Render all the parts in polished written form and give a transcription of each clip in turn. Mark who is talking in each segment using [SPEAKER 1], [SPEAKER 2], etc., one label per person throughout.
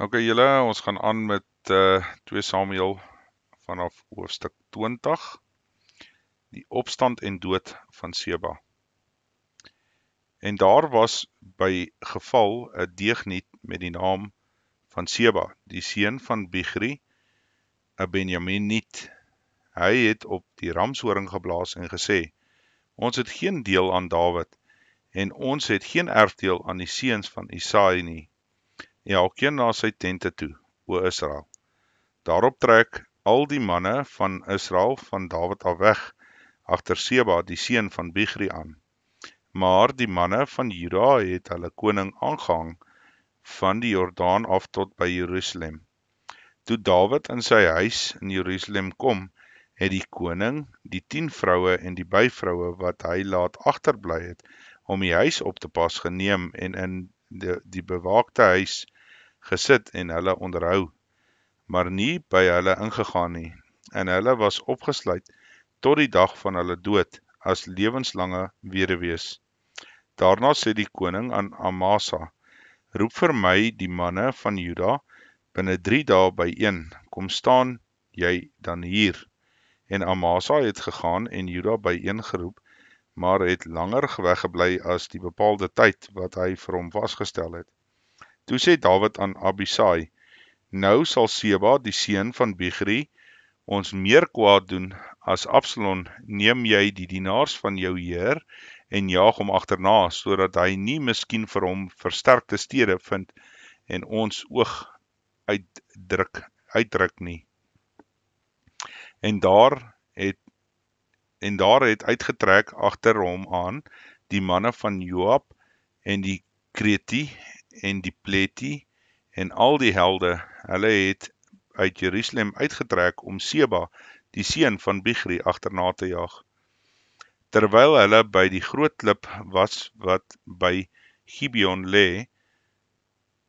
[SPEAKER 1] Oké julle, ons gaan aan met 2 Samuel vanaf hoofstuk 20, die opstand en dood van Seba. En daar was by geval 'n deegniet met die naam van Seba, die seun van Bichri, 'n Benjaminiet. Hy het op die ramshoring geblaas en gesê: Ons het geen deel aan Dawid en ons het geen erfdeel aan die seuns van Isaai nie. Elkeen na sy tente toe, o Israel. Daarop trek al die manne van Israel van Dawid af weg, agter Seba, die seun van Bichri aan. Maar die manne van Juda het hulle koning aangehang van die Jordaan af tot by Jerusalem. Toe Dawid in sy huis in Jerusalem kom, het die koning die 10 vroue en die byvroue wat hy laat agterbly het, om die huis op te pas geneem en in die bewaakte huis gesit en hulle onderhou, maar nie by hulle ingegaan nie, en hulle was opgesluit tot die dag van hulle dood, as lewenslange weduwees. Daarna sê die koning aan Amasa: Roep vir my die manne van Juda binne 3 dae byeen, kom staan jy dan hier. En Amasa het gegaan en Juda byeen geroep, maar het langer weggebly as die bepaalde tyd wat hy vir hom vasgestel het. Toe sê Dawid aan Abisai: Nou sal Seba, die seun van Bichri, ons meer kwaad doen as Absalom. Neem jy die dienaars van jou heer en jaag hom agterna, sodat hy nie miskien vir hom versterkte stede vind en ons oog uitdruk nie. En daar het uitgetrek agter hom aan die manne van Joab en die Kreti en die Pleti en al die helde. Hulle het uit Jerusalem uitgetrek om Seba, die seun van Bichri, agterna te jaag. Terwyl hulle by die groot klip was wat by Gibeon lê,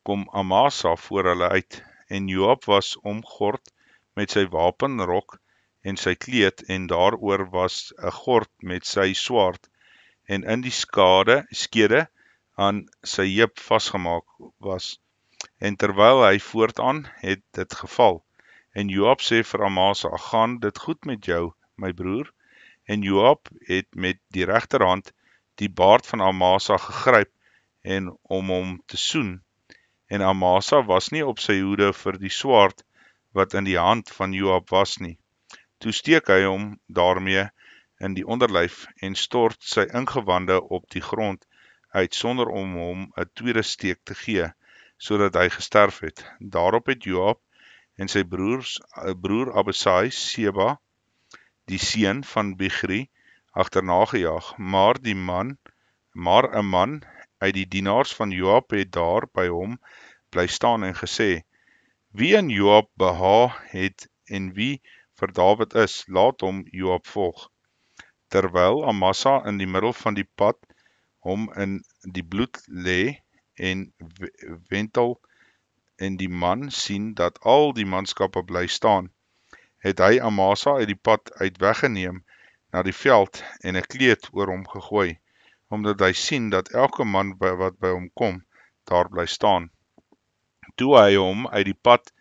[SPEAKER 1] kom Amasa voor hulle uit, en Joab was omgord met sy wapenrok en sy kleed, en daaroor was 'n gord met sy swaard, en in die skede aan sy heup vasgemaak was. En terwyl hy voortaan het dit geval. En Joab sê vir Amasa: Gaan dit goed met jou, my broer? En Joab het met die regterhand die baard van Amasa gegryp en om hom te soen. En Amasa was nie op sy hoede vir die swaard wat in die hand van Joab was nie. Toe steek hy hom daarmee in die onderlyf en stort sy ingewande op die grond uit sonder om hom 'n tweede steek te gee, sodat hy gesterf het. Daarop het Joab en sy broer Abisai Seba, die seun van Bichri, agterna gejaag, maar 'n man uit die dienaars van Joab het daar by hom bly staan en gesê: Wie in Joab behaag het en wie vir Dawid is, laat hom Joab volg. Terwyl Amasa in die middel van die pad hom in die bloed lê en wentel en die man sien dat al die manskappe bly staan, het hy Amasa uit die pad uit weggeneem na die veld en 'n kleed oor hom gegooi, omdat hy sien dat elke man wat by hom kom, daar bly staan. Toe hy hom uit die pad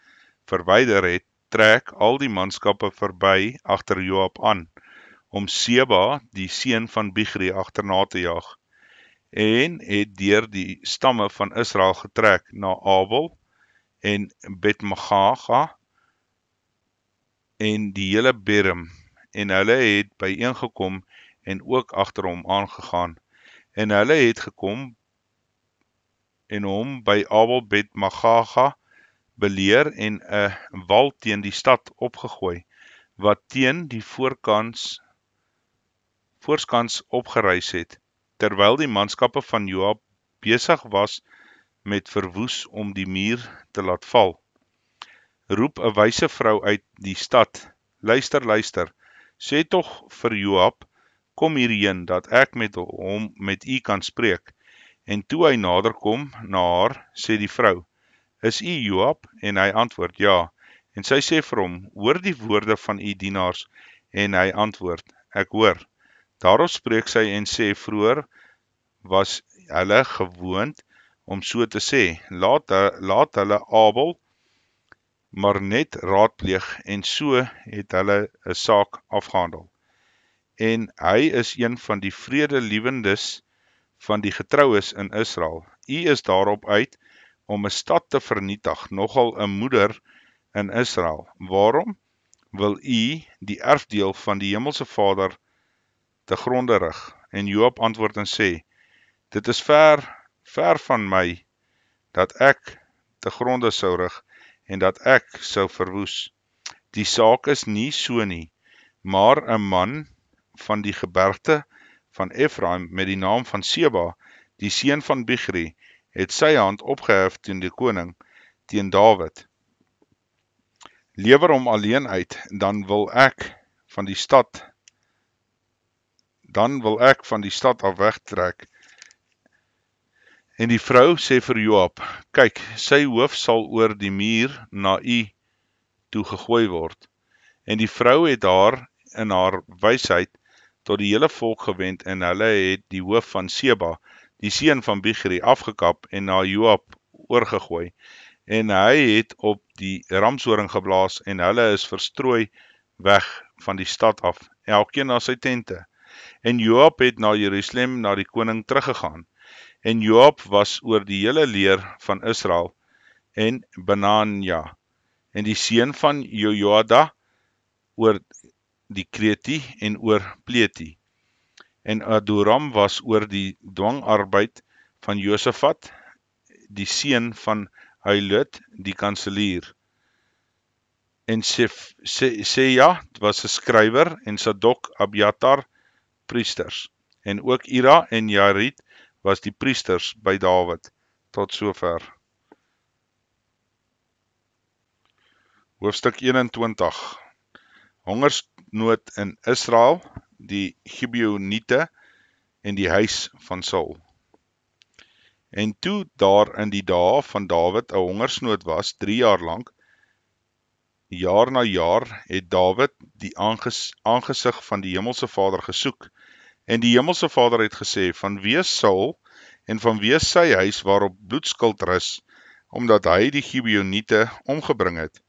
[SPEAKER 1] verwyder het, trek al die manskappe verby agter Joab aan, om Seba, die seun van Bichri, agterna te jaag, en het deur die stamme van Israel getrek na Abel en Betmagaga en die hele Berem, en hulle het byeengekom en ook agter hom aangegaan, en hulle het gekom en hom by Abel Betmagaga beleer en 'n wal teen die stad opgegooi, wat teen die voorskans opgerys het, terwyl die manskappe van Joab besig was met verwoes om die muur te laat val. Roep 'n wyse vrou uit die stad: Luister, sê tog vir Joab: Kom hierheen, dat ek met u kan spreek. En toe hy naderkom na haar, sê die vrou: Is u Joab? En hy antwoord: Ja. En sy sê vir hom: Hoor die woorde van u dienaars. En hy antwoord: Ek hoor. Daarop spreek sy en sê: Vroeër was hulle gewoond om so te sê, laat hulle Abel maar net raadpleeg en so het hulle 'n saak afgehandel. En hy is een van die vredeliewendes van die getroues in Israel. U is daarop uit om 'n stad te vernietig, nogal 'n moeder in Israel. Waarom wil u die erfdeel van die hemelse Vader te gronde rig? En Joab antwoord en sê, dit is ver van my dat ek te gronde sou rig en dat ek sou verwoes. Die saak is nie so nie, maar 'n man van die gebergte van Efraim met die naam van Seba, die seun van Bichri, het sy hand opgehef teen die koning, teen Dawid. Lewer hom alleen uit, dan wil ek van die stad af wegtrek. En die vrou sê vir Joab, kyk, sy hoof sal oor die muur na u toe gegooi word. En die vrou het haar in haar wysheid tot die hele volk gewend en hulle het die hoof van Seba, die seun van Bichri, afgekap en na Joab oorgegooi. En hy het op die ramshoring geblaas en hulle is verstrooi weg van die stad af, elkeen na sy tente. En Joab het na Jerusalem na die koning teruggegaan. En Joab was oor die hele leer van Israel en Benanja, en die seun van Jojada oor die Kreti en oor Pleti. En Adoram was oor die dwangarbeid van Josafat, die seun van Ailot, die kanselier. En Seja was 'n skrywer en Sadok, Abiatar, priesters. En ook Ira en Jarit was die priesters by Dawid. Tot sover. Hoofstuk 21. Hongersnood in Israel, die Gibeoniete en die huis van Saul. En toe daar in die dae van Dawid 'n hongersnood was, 3 jaar lank, jaar na jaar, het Dawid die aangesig van die hemelse Vader gesoek. En die hemelse Vader het gesê, van wie is Saul en van wie is sy huis waarop bloedskuld rus, omdat hy die Gibeoniete omgebring het.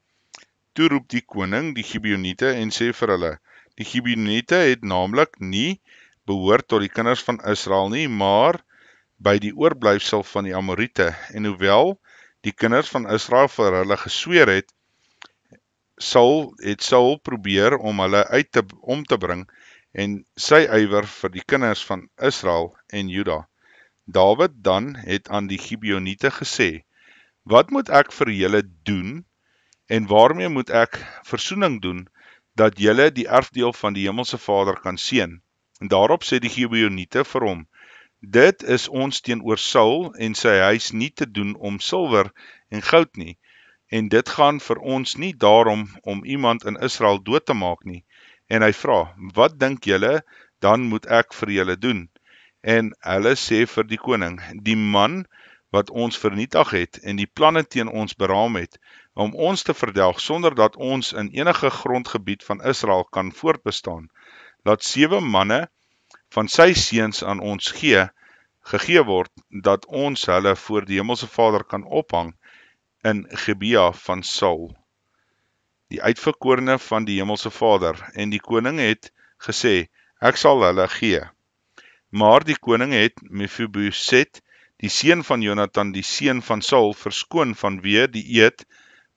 [SPEAKER 1] Toe roep die koning die Gibeoniete en sê vir hulle, die Gibeoniete het naamlik nie behoort tot die kinders van Israel nie, maar by die oorblyfsel van die Amorite. En hoewel die kinders van Israel vir hulle gesweer het Saul probeer om hulle om te bring en sy ywer vir die kinders van Israel en Juda. Dawid dan het aan die Gibeoniete gesê, wat moet ek vir julle doen en waarmee moet ek versoening doen, dat julle die erfdeel van die hemelse Vader kan seën? En daarop sê die Gibeoniete vir hom, dit is ons teenoor Saul en sy huis nie te doen om silwer en goud nie, en dit gaan vir ons nie daarom om iemand in Israel dood te maak nie. En hy vra, wat dink julle, dan moet ek vir julle doen? En hulle sê vir die koning, die man wat ons vernietig het en die planne teen ons beraam het, om ons te verdelg sonder dat ons in enige grondgebied van Israel kan voortbestaan. Laat 7 manne van sy seuns aan ons gegee word, dat ons hulle voor die hemelse Vader kan ophang in Gibea van Saul, die uitverkorene van die hemelse Vader. En die koning het gesê, ek sal hulle gee. Maar die koning het Mephiboset, die seun van Jonathan, die seun van Saul, verskoon vanweë die eed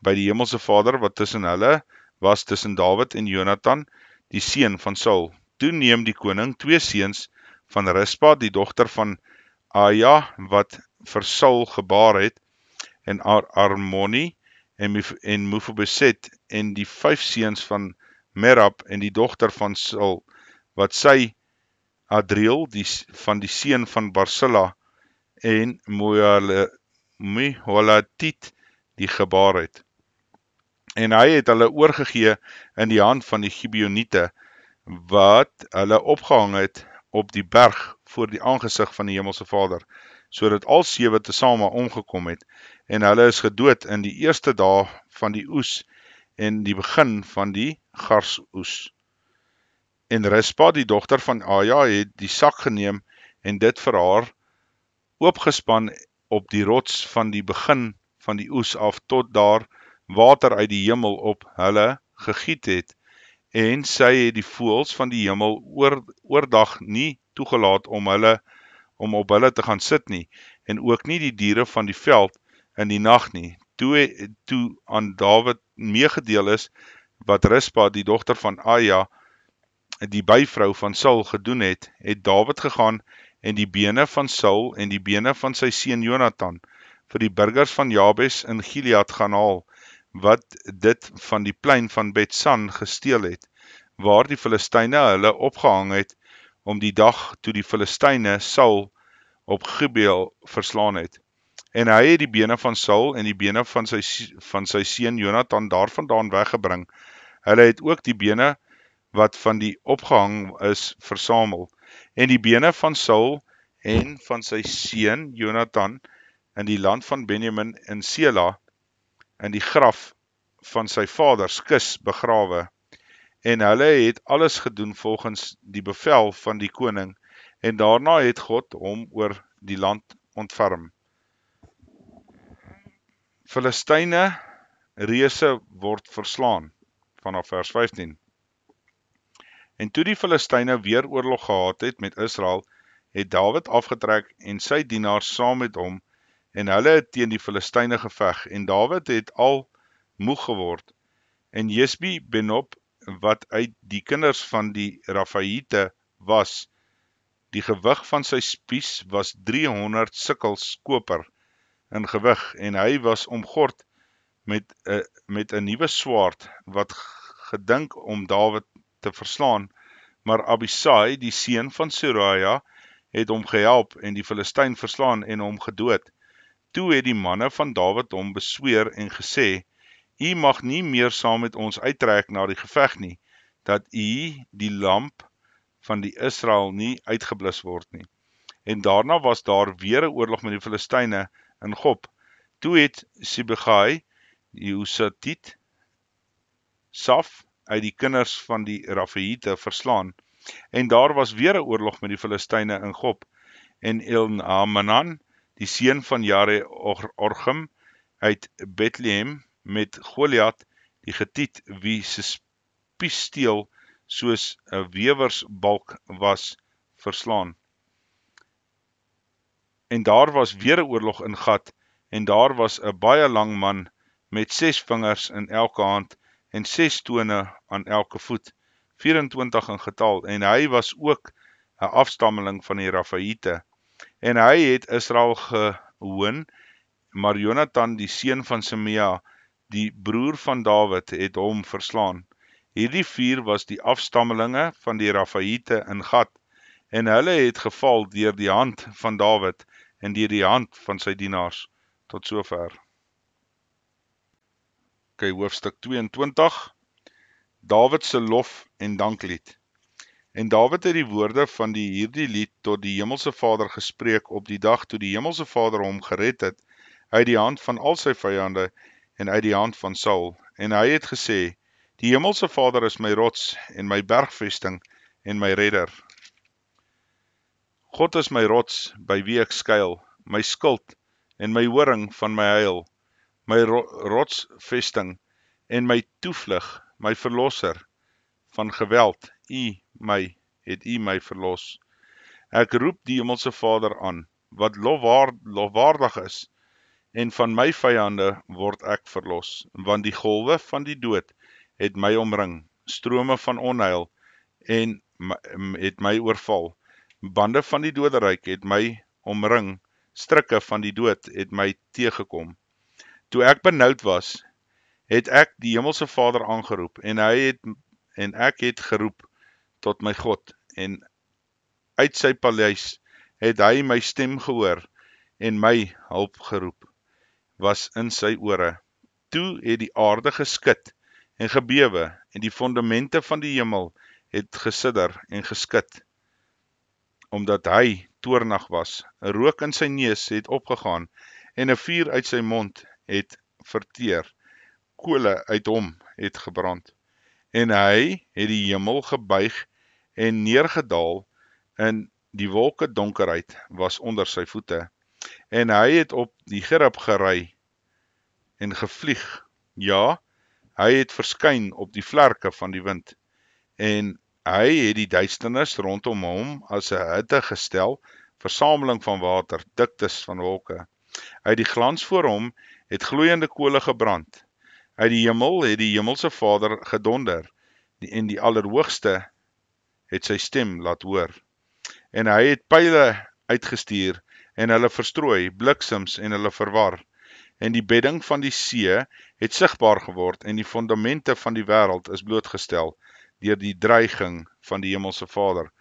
[SPEAKER 1] by die hemelse Vader wat tussen hulle was, tussen Dawid en Jonathan, die seun van Saul. Toe neem die koning 2 seuns van Rispa, die dogter van Aja, wat vir Saul gebaar het, en Armoni en Mephiboset, en die 5 seuns van Merab en die dogter van Saul, wat sy Adriel, van die seun van Barsilla, en Meholatit, die gebaar het. En hy het hulle oorgegee in die hand van die Gibeoniete, wat hulle opgehang het op die berg voor die aangesig van die hemelse Vader, sodat al 7 tesame omgekom het, en hulle is gedood in die eerste dae van die oes en die begin van die garsoes. En Rispa, die dogter van Aja, het die sak geneem en dit vir haar oopgespan op die rots van die begin van die oes af tot daar water uit die hemel op hulle gegiet het, en sy het die voëls van die hemel oordag nie toegelaat om op hulle te gaan sit nie, en ook nie die diere van die veld in die nag nie. Toe aan Dawid meegedeel is wat Rispa, die dogter van Aja, die byvrou van Saul gedoen het, het Dawid gegaan en die bene van Saul en die bene van sy seun Jonathan vir die burgers van Jabes in Gilead gaan haal, wat dit van die plein van Bet-San gesteel het, waar die Filistyne hulle opgehang het, om die dag toe die Filistyne Saul op Gibeel verslaan het. En hy het die bene van Saul en die bene van sy seun Jonathan daarvandaan weggebring. Hulle het ook die bene wat van die opgehang is versamel, en die bene van Saul en van sy seun Jonathan in die land van Benjamin in Sela, in die graf van sy vader Kis begrawe. En hulle het alles gedoen volgens die bevel van die koning, en daarna het God hom oor die land ontferm. Filistyne reëse word verslaan, vanaf vers 15. En toe die Filistyne weer oorlog gehad het met Israel, het Dawid afgetrek en sy dienaars saam met hom, en hulle het teen die Filistyne geveg, en Dawid het al moeg geword. En Jesbi Benob, wat uit die kinders van die Rafaite was, die gewig van sy spies was 300 sikkels koper in gewig, en hy was omgord met 'n nuwe swaard, wat gedink om Dawid te verslaan, maar Abisai, die seun van Seruja, het hom gehelp en die Filistyn verslaan en hom gedood. Toe het die manne van Dawid hom besweer en gesê, U mag nie meer saam met ons uittrek na die geveg nie, dat u die lamp van die Israel nie uitgeblus word nie. En daarna was daar weer 'n oorlog met die Filistyne in Gob. Toe het Sibegai, die Husatiet, Saf uit die kinders van die Rafaite verslaan. En daar was weer 'n oorlog met die Filistyne in Gob. En Elnamanan, die seun van Jare-Orgim uit Bethlehem, met Goliat, die Getiet, wie se spies steel soos 'n wewersbalk was, verslaan. En daar was weer 'n oorlog in Gat, en daar was 'n baie lang man met 6 vingers in elke hand en 6 tone aan elke voet, 24 in getal, en hy was ook 'n afstammeling van die Rafaite. En hy het Israel gehoon, maar Jonathan, die seun van Simea, die broer van Dawid, het hom verslaan. Hierdie 4 was die afstammelinge van die Rafaite in Gat, en hulle het geval deur die hand van Dawid en deur die hand van sy dienaars. Tot sover. Hoofstuk 22. Dawid se lof en danklied. En Dawid het die woorde van hierdie lied tot die Hemelse Vader gespreek op die dag toe die Hemelse Vader hom gered het uit die hand van al sy vyande en uit die hand van Saul. En hy het gesê, die Hemelse Vader is my rots en my bergvesting en my redder. God is my rots by wie ek skuil, my skild en my horing van my heil, my rotsvesting en my toevlug, my verlosser van geweld. Het u my verlos. Ek roep die Hemelse Vader aan, wat lofwaardig is, en van my vyande word ek verlos, want die golwe van die dood het my omring, strome van onheil en het my oorval, bande van die doderyk het my omring, strikke van die dood het my teëgekom. Toe ek benoud was, het ek die Hemelse Vader aangeroep, en ek het geroep tot my God, en uit sy paleis het hy my stem gehoor, en my hulp geroep, was in sy ore. Toe het die aarde geskit en gebewe, en die fondamente van die hemel het gesidder en geskit, omdat hy toornig was. 'n Rook in sy neus het opgegaan, en 'n vuur uit sy mond het verteer. Kole uit hom het gebrand. En hy het die hemel gebuig en neergedaal, en die wolke donkerheid was onder sy voete. En hy het op die gerub gery en gevlieg. Ja, hy het verskyn op die vlerke van die wind. En hy het die duisternis rondom hom as 'n hitte gestel, versameling van water, diktes van wolke. Uit die glans voor hom het gloeiende kole gebrand. Uit die hemel het die hemelse Vader gedonder, en die Allerhoogste het sy stem laat hoor. En hy het pyle uitgestuur, en hulle verstrooi, bliksems en hulle verwar. En die bedding van die see het sigbaar geword, en die fondamente van die wêreld is blootgestel, deur die dreiging van die hemelse Vader,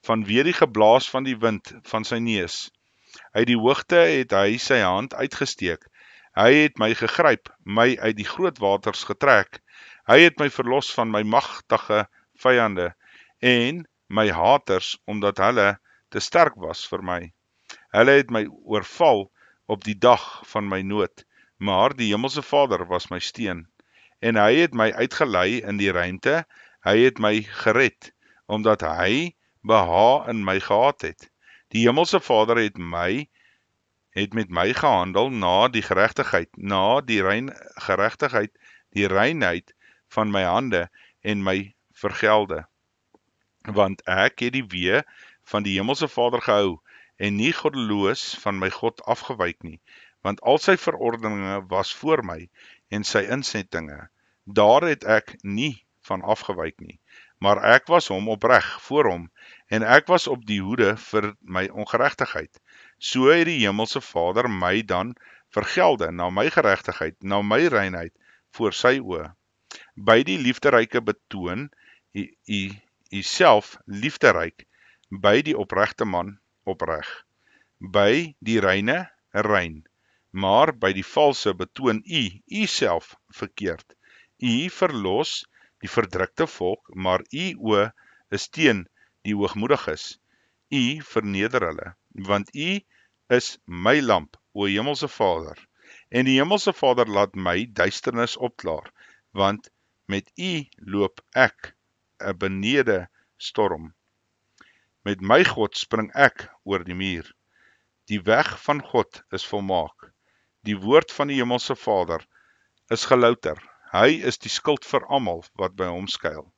[SPEAKER 1] vanweë die geblaas van die wind van sy neus. Uit die hoogte het hy sy hand uitgesteek. Hy het my gegryp, my uit die groot waters getrek. Hy het my verlos van my magtige vyande en my haters, omdat hulle te sterk was vir my. Hulle het my oorval op die dag van my nood, maar die hemelse Vader was my steun. En hy het my uitgelei in die ruimte, hy het my gered, omdat hy behaag in my gehad het. Die hemelse Vader het met my gehandel na die geregtigheid, die reinheid van my hande en my vergelde. Want ek het die weë van die hemelse Vader gehou, en nie goddeloos van my God afgewyk nie, want al sy verordeninge was voor my, en sy insettinge, daar het ek nie van afgewyk nie, maar ek was hom opreg voor hom, en ek was op die hoede vir my ongeregtigheid. So het die hemelse Vader my dan vergelde na my geregtigheid, na my reinheid voor sy oë. By die liefderyke betoon u self liefderyk, by die opregte man opreg, by die reine rein, maar by die valse betoon u self verkeerd. U verlos die verdrukte volk, maar u oë is teen die hoogmoediges. U verneder hulle, want u is my lamp, o hemelse Vader. En die hemelse Vader laat my duisternis opklaar, want met u loop ek 'n benede storm. Met my God spring ek oor die muur. Die weg van God is volmaak. Die woord van die hemelse Vader is gelouter. Hy is die skild vir almal wat by hom skuil.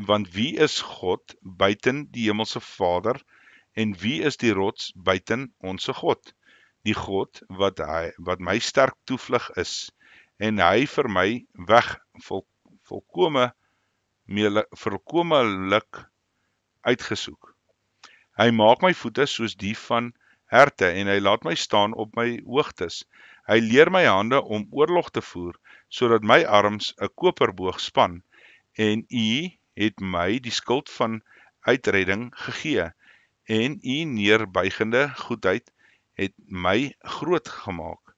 [SPEAKER 1] Want wie is God buiten die hemelse Vader, en wie is die rots buiten onsse God? Die God wat my sterk toevlug is, en hy vir my weg volkomelik uitgesoek. Hy maak my voete soos die van herte, en hy laat my staan op my hoogtes. Hy leer my hande om oorlog te voer, sodat my arms 'n koperboog span, en u het my die skild van uitredding gegee, en u neerbuigende goedheid het my groot gemaak.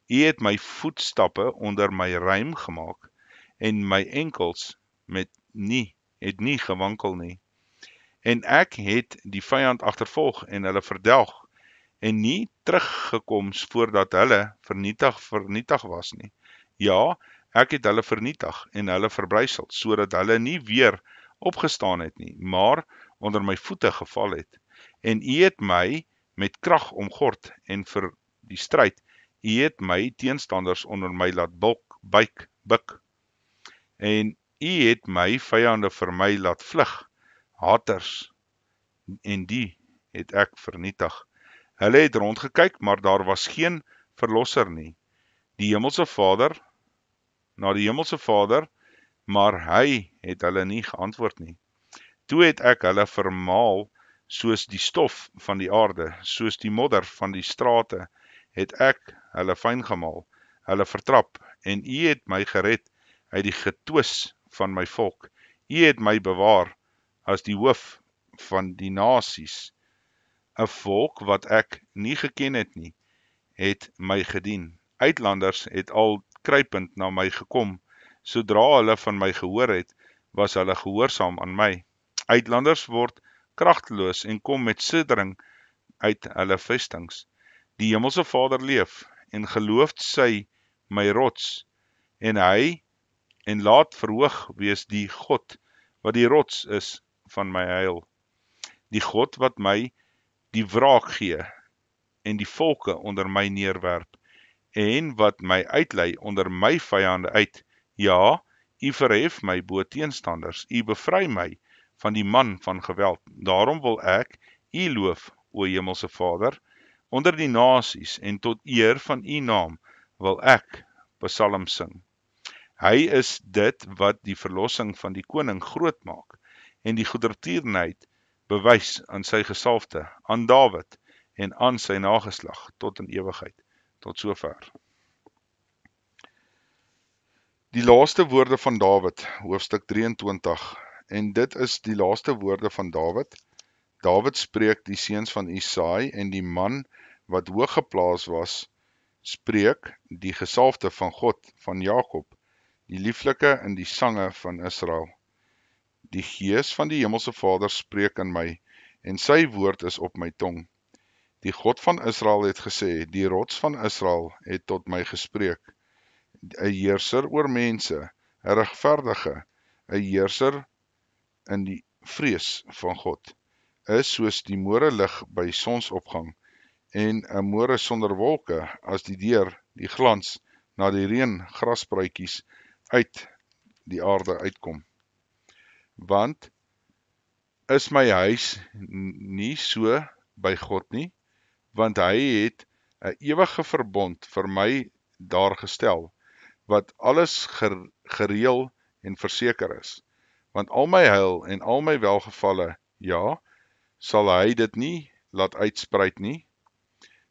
[SPEAKER 1] U het my voetstappe onder my rym gemaak, en my enkels het nie gewankel nie. En ek het die vyand agtervolg en hulle verdelg, en nie teruggekom voordat hulle vernietig was nie. Ja, ek het hulle vernietig en hulle verbrysel, sodat hulle nie weer opgestaan het nie, maar onder my voete geval het. En u het my met krag omgord, en vir die stryd, u het my teenstanders onder my laat buik. En u het my vyande vir my laat vlug, haters, en die het ek vernietig. Hulle het rondgekyk, maar daar was geen verlosser nie. Na die hemelse Vader, maar hy het hulle nie geantwoord nie. Toe het ek hulle vermaal soos die stof van die aarde, soos die modder van die strate, het ek hulle fyn gemaal, hulle vertrap, en u het my gered uit die getwis van my volk. U het my bewaar as die hoof van die nasies. 'n Volk wat ek nie geken het nie, het my gedien. Uitlanders het al kruipend na my gekom. Sodra hulle van my gehoor het, was hulle gehoorsaam aan my. Uitlanders word kragteloos en kom met siddering uit hulle vestings. Die hemelse Vader leef, en geloof sy my rots, en laat verhoog wees die God, wat die rots is van my heil. Die God wat my die wraak gee, en die volke onder my neerwerp, en wat my uitlei onder my vyande uit. Ja, U verhef my bo teenstanders, U bevry my van die man van geweld. Daarom wil ek U loof, o Hemelse Vader, onder die nasies, en tot eer van U naam wil ek psalms sing. Hy is dit wat die verlossing van die koning groot maak, en die goedertierenheid bewys aan sy gesalfde, aan Dawid, en aan sy nageslag, tot in ewigheid. Tot sover. Die laaste woorde van Dawid, hoofstuk 23, en dit is die laaste woorde van Dawid. Dawid spreek die seuns van Isaai, en die man wat hoog geplaas was, spreek die gesalfde van God, van Jakob, die lieflike in die sange van Israel. Die Gees van die Hemelse Vader spreek in my, en sy woord is op my tong. Die God van Israel het gesê, die rots van Israel het tot my gespreek. 'n heerser oor mense, 'n regverdige, 'n heerser in die vrees van God, is soos die môrelig by sonsopgang, en 'n môre sonder wolke, as die deur die glans na die reën grasbruitjies uit die aarde uitkom. Want is my huis nie so by God nie, want hy het 'n ewige verbond vir my daar gestel, wat alles gereël en verseker is. Want al my heil en al my welgevalle, ja, sal hy dit nie laat uitspruit nie,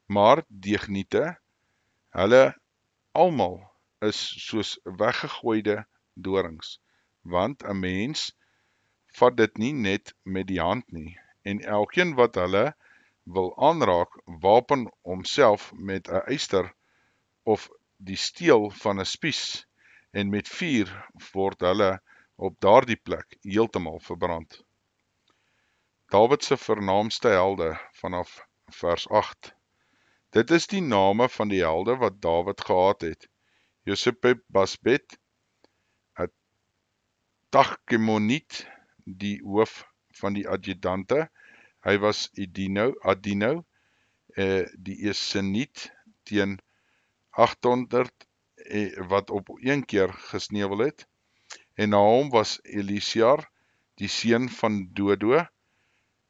[SPEAKER 1] maar deugniete, hulle almal is soos weggegooide dorings, want 'n mens vat dit nie net met die hand nie, en elkeen wat hulle wil aanraak, wapen homself met 'n yster of die steel van 'n spies, en met vuur word hulle op daardie plek heeltemal verbrand. Dawid se vernaamste helde vanaf vers 8. Dit is die name van die helde wat Dawid gehad het. Joseb-Basbet, 'n Tagkemoniet, die hoof van die adjudante. Hy was Adino, die Eseniet teen 800 wat op een keer gesneuwel het. En na hom was Elisiar, die seun van Dodo,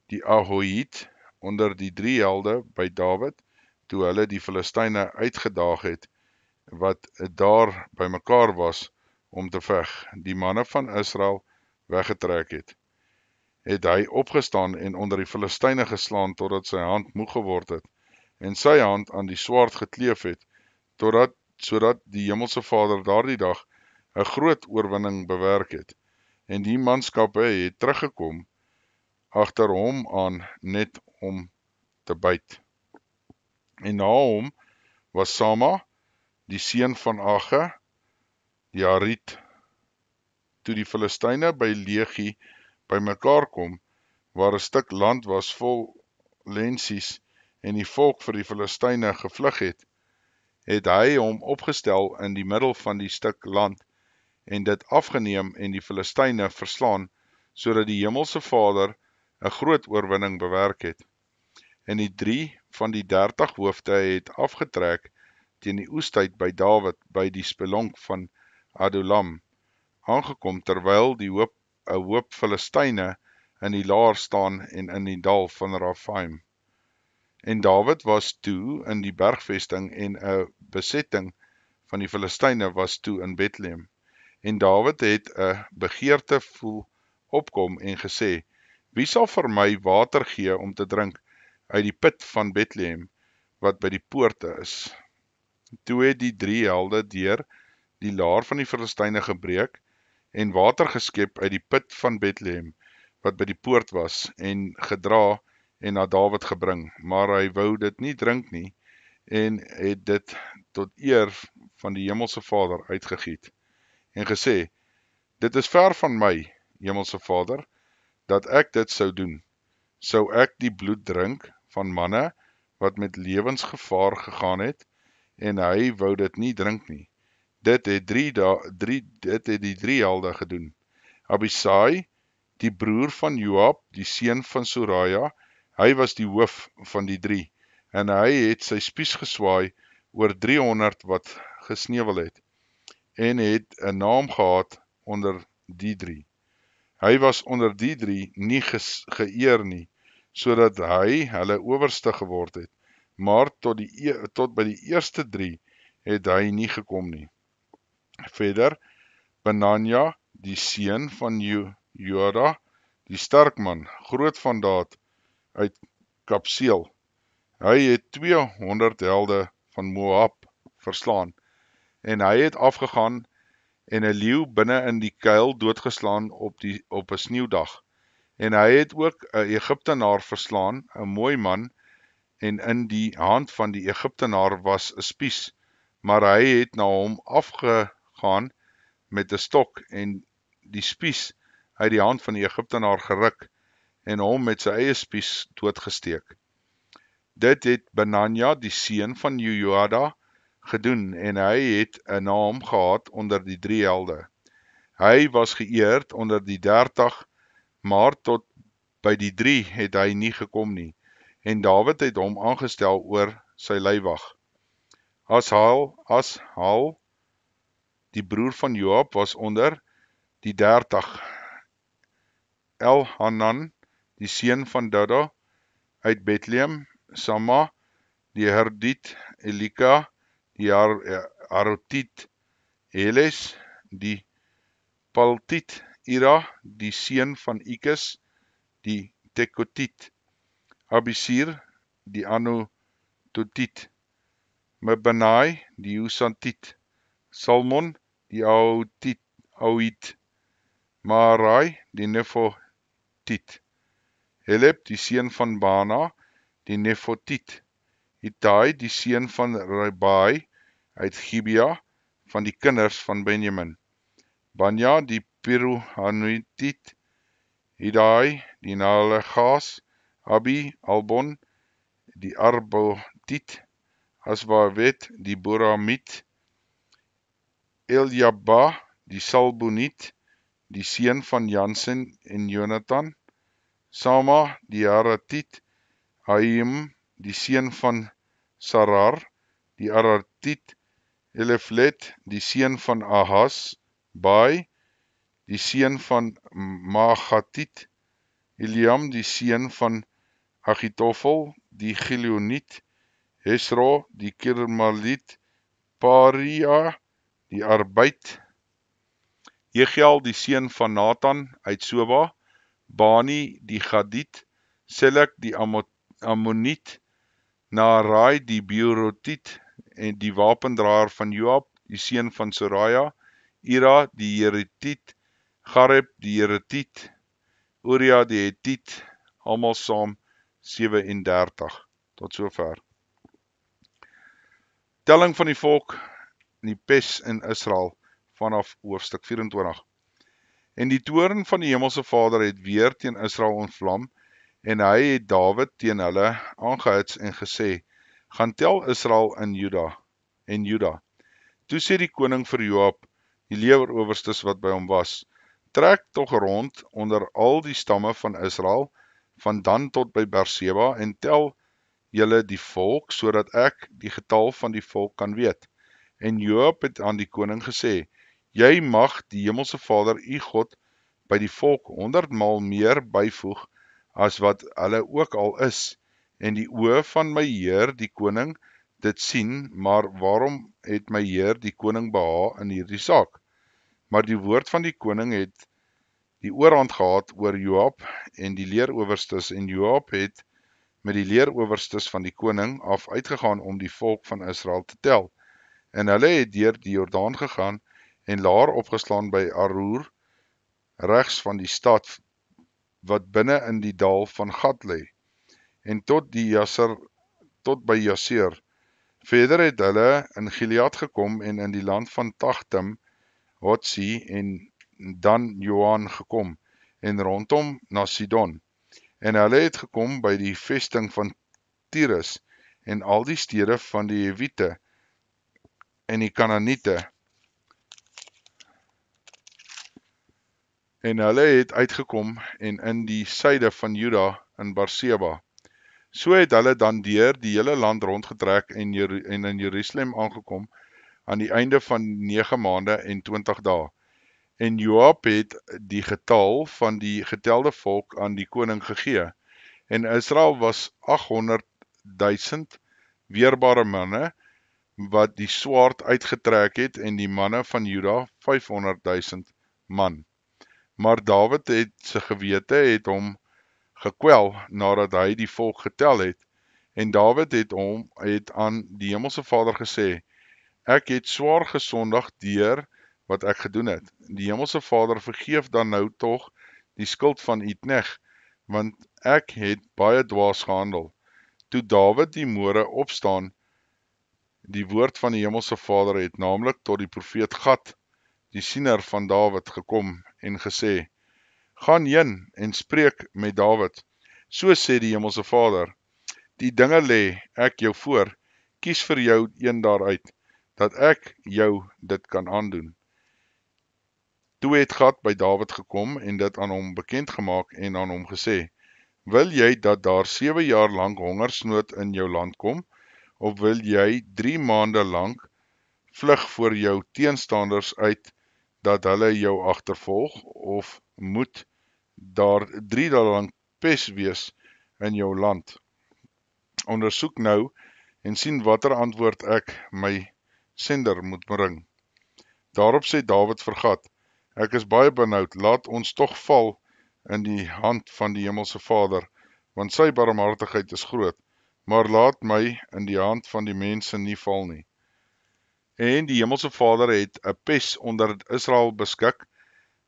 [SPEAKER 1] die Ahohiet, onder die 3 helde by Dawid, toe hulle die Filistyne uitgedaag het, wat daar bymekaar was om te veg, die manne van Israel weggetrek het. Het hy opgestaan en onder die Filistyne geslaan, totdat sy hand moeg geword het, en sy hand aan die swaard gekleef het, sodat die Hemelse Vader daardie dag 'n groot oorwinning bewerk het, en die manskappe het teruggekom agter hom aan net om te byt. En na hom was Sama, die seun van Age, die Hariet. Toe die Filistyne by Legie bymekaar kom, waar 'n stuk land was vol lensies, en die volk vir die Filistyne gevlug het hy hom opgestel in die middel van die stuk land, en dit afgeneem en die Filistyne verslaan, sodat die Hemelse Vader 'n groot oorwinning bewerk het. En die 3 van die 30 hoofde het afgetrek teen die oestyd by Dawid by die spelonk van Adullam aangekom, terwyl 'n hoop Filistyne in die laar staan en in die dal van Rafaim. En Dawid was toe in die bergvesting, en 'n besetting van die Filistyne was toe in Bethlehem. En Dawid het 'n begeerte voel opkom en gesê, wie sal vir my water gee om te drink uit die put van Bethlehem, wat by die poorte is? Toe het die 3 helde deur die laar van die Filistyne gebreek, en water geskep uit die put van Bethlehem, wat by die poort was, en gedra en na Dawid gebring, maar hy wou dit nie drink nie, en het dit tot eer van die Hemelse Vader uitgegiet, en gesê, dit is ver van my, Hemelse Vader, dat ek dit sou doen. Sou ek die bloed drink van manne wat met lewensgevaar gegaan het, en hy wou dit nie drink nie. Dit het die 3 helde gedoen. Abisai, die broer van Joab, die seun van Soraja, hy was die hoof van die 3, en hy het sy spies geswaai oor 300 wat gesneuwel het, en het 'n naam gehad onder die 3. Hy was onder die 3 nie geëer nie, sodat hy hulle owerste geword het, maar tot by die eerste 3 het hy nie gekom nie. Verder, Benanja, die seun van Joda, die sterk man, groot van daad, uit Kapseel. Hy het 200 helde van Moab verslaan, en hy het afgegaan en 'n leeu binne in die kuil doodgeslaan op 'n sneeudag. En hy het ook 'n Egiptenaar verslaan, 'n mooi man, en in die hand van die Egiptenaar was 'n spies, maar hy het na hom afgegaan met 'n stok en die spies uit die hand van die Egiptenaar geruk en hom met sy eie spies doodgesteek. Dit het Benanja, die seun van Joiada, gedoen, en hy het 'n naam gehad onder die 3 helde. Hy was geëerd onder die 30, maar tot by die 3 het hy nie gekom nie, en Dawid het hom aangestel oor sy leiwag. Ashal, die broer van Joab, was onder die 30. Elhanan, die seun van Dodo, uit Bethlehem, Sama, die Herdit, Elika, die Harotiet, Heles, die Paltiet, Ira, die seun van Ikes, die Tekotiet, Abisir, die Anototiet, Mebenai, die Husantiet, Salmon, die Ahoit, Maarai, die Nefotiet, Heleb, die seun van Bana, die Nefotiet, Itai, die seun van Ribai, uit Gibea, van die kinders van Benjamin, Banja, die Piruhanitiet, Hidai, die Nalegas, Abi, Albon, die Arbotiet, Aswawet, die Boramiet, Eljaba, die Salboniet, die seun van Jansen en Jonathan, Sama, die Haratiet, Haim, die seun van Sarar, die Aratiet, Eleflet, die seun van Ahas, Bai, die seun van Magatiet, Eliam, die seun van Agitofel, die Gileoniet, Hesro, die Kermaliet, Paria, die Arbeid, Jegiel, die seun van Nathan, uit Soba, Bani, die Gadit, Selek, die Ammoniet, Naarai, die Beerotiet, en die wapendraer van Joab, die seun van Soraya, Ira, die Jeretiet, Gareb, die Jeretiet, Uria, die Hetiet, almal saam 37, tot sover. Telling van die volk in die pes in Israel, vanaf hoofstuk 24. En die toorn van die hemelse Vader het weer teen Israel ontvlam, en hy het Dawid teen hulle aangehits en gesê, gaan tel Israel en Juda. Toe sê die koning vir Joab, die leerowerstes wat by hom was, trek tog rond onder al die stamme van Israel, van Dan tot by Berseba, en tel julle die volk, sodat ek die getal van die volk kan weet. En Joab het aan die koning gesê, jy mag die hemelse Vader, u God, by die volk 100 maal meer byvoeg, as wat hulle ook al is, en die oë van my heer die koning dit sien, maar waarom het my heer die koning behaag in hierdie saak? Maar die woord van die koning het die oorhand gehad oor Joab en die leerowerstes, en Joab het met die leerowerstes van die koning af uitgegaan om die volk van Israel te tel. En hulle het deur die Jordaan gegaan en laar opgeslaan by Aroer, regs van die stad, wat binne in die dal van Gad lê, en tot by Jaser. Verder het hulle in Gilead gekom en in die land van Tachtim, Hotsi en dan Joan gekom, en rondom na Sidon. En hulle het gekom by die vesting van Tyrus, en al die stede van die Hewite, en die Kanaaniete, en hulle het uitgekom en in die suide van Juda in Berseba. So het hulle dan deur die hele land rondgetrek en in Jerusalem aangekom aan die einde van 9 maande en 20 dae. En Joab het die getal van die getelde volk aan die koning gegee. En Israel was 800.000 weerbare manne, wat die swaard uitgetrek het, en die manne van Juda 500.000 man. Maar Dawid het sy gewete het hom gekwel nadat hy die volk getel het, en Dawid het aan die Hemelse Vader gesê, ek het swaar gesondig deur wat ek gedoen het. Die Hemelse Vader vergeef dan nou tog die skuld van u knegt, want ek het baie dwaas gehandel. Toe Dawid die môre opstaan, die woord van die Hemelse Vader het naamlik tot die profeet Gad, die siener van Dawid, gekom en gesê, gaan heen en spreek met Dawid. So sê die Hemelse Vader, die dinge lê ek jou voor, kies vir jou een daaruit, dat ek jou dit kan aandoen. Toe het Gad by Dawid gekom en dit aan hom bekend gemaak en aan hom gesê, wil jy dat daar 7 jaar lang hongersnood in jou land kom, of wil jy 3 maande lang vlug voor jou teenstanders uit, dat hulle jou agtervolg, of moet daar 3 dae lang pes wees in jou land? Ondersoek nou en sien watter antwoord ek my sender moet bring. Daarop sê Dawid vir Gad, ek is baie benoud, laat ons tog val in die hand van die Hemelse Vader, want sy barmhartigheid is groot, maar laat my in die hand van die mense nie val nie. En die Hemelse Vader het 'n pes onder Israel beskik,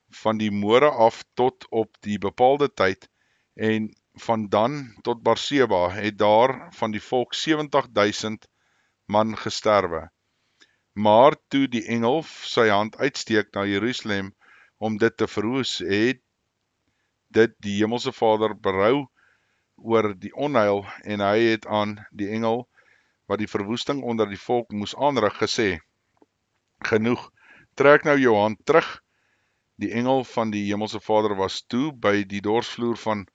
[SPEAKER 1] van die môre af tot op die bepaalde tyd, en van Dan tot Barseba het daar van die volk 70.000 man gesterwe. Maar toe die engel sy hand uitsteek na Jerusalem om dit te verwoes, het dit die Hemelse Vader berou oor die onheil, en hy het aan die engel wat die verwoesting onder die volk moes aanrig gesê, genoeg, trek nou jou hand terug. Die engel van die Hemelse Vader was toe by die dorsvloer van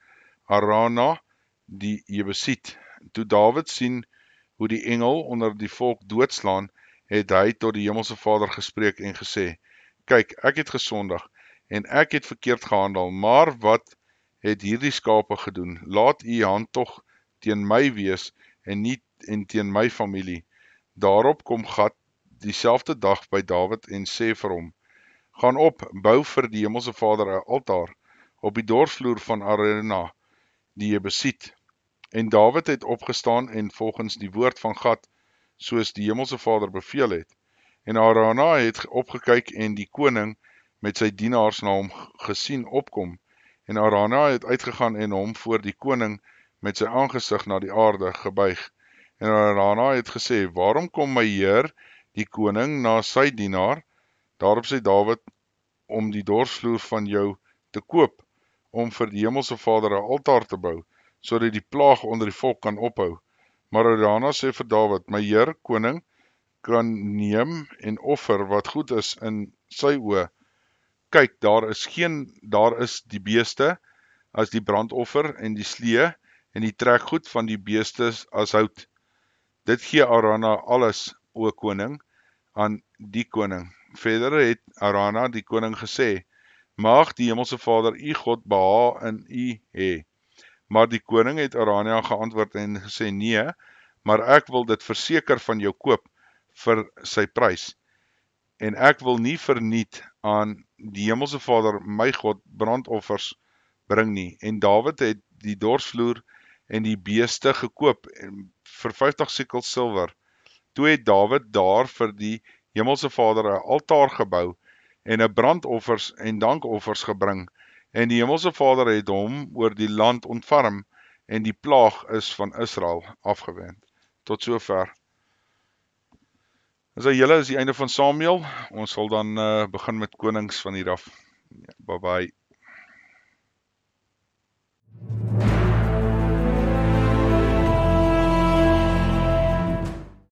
[SPEAKER 1] Arana, die Jebusiet. Toe Dawid sien hoe die engel onder die volk doodslaan, het hy tot die Hemelse Vader gespreek en gesê, kyk, ek het gesondig, en ek het verkeerd gehandel, maar wat het hierdie skape gedoen? Laat u hand tog teen my wees, en teen my familie. Daarop kom Gad dieselfde dag by Dawid en sê vir hom, gaan op, bou vir die Hemelse Vader 'n altaar, op die dorsvloer van Arena, die Jebusiet. En Dawid het opgestaan en volgens die woord van Gad, soos die Hemelse Vader beveel het. En Arana het opgekyk en die koning met sy dienaars na hom gesien opkom. En Arana het uitgegaan en hom voor die koning met sy aangesig na die aarde gebuig. En Arana het gesê, waarom kom my heer, die koning, na sy dienaar? Daarop sê Dawid, om die dorsvloer van jou te koop, om vir die Hemelse Vader 'n altaar te bou, sodat die plaag onder die volk kan ophou. Maar Arana sê vir Dawid, my heer, koning, kan neem en offer wat goed is in sy oë. Kyk, daar is die beeste as die brandoffer en die slee en die trekgoed van die beeste as hout. Dit gee Arana alles, o koning, aan die koning. Verder het Arana die koning gesê, mag die Hemelse Vader u God behaag in u hê. Maar die koning het Arana geantwoord en gesê, nee, maar ek wil dit verseker van jou koop vir sy prys. En ek wil nie verniet aan die Hemelse Vader, my God, brandoffers bring nie. En Dawid het die dorsvloer en die beeste gekoop vir 50 sekel silwer. Toe het Dawid daar vir die Hemelse Vader 'n altaar gebou en 'n brandoffers en dankoffers gebring, en die Hemelse Vader het hom oor die land ontferm, en die plaag is van Israel afgewend. Tot sover. As julle is die einde van Samuel, ons sal dan begin met konings van hier af. Bye bye.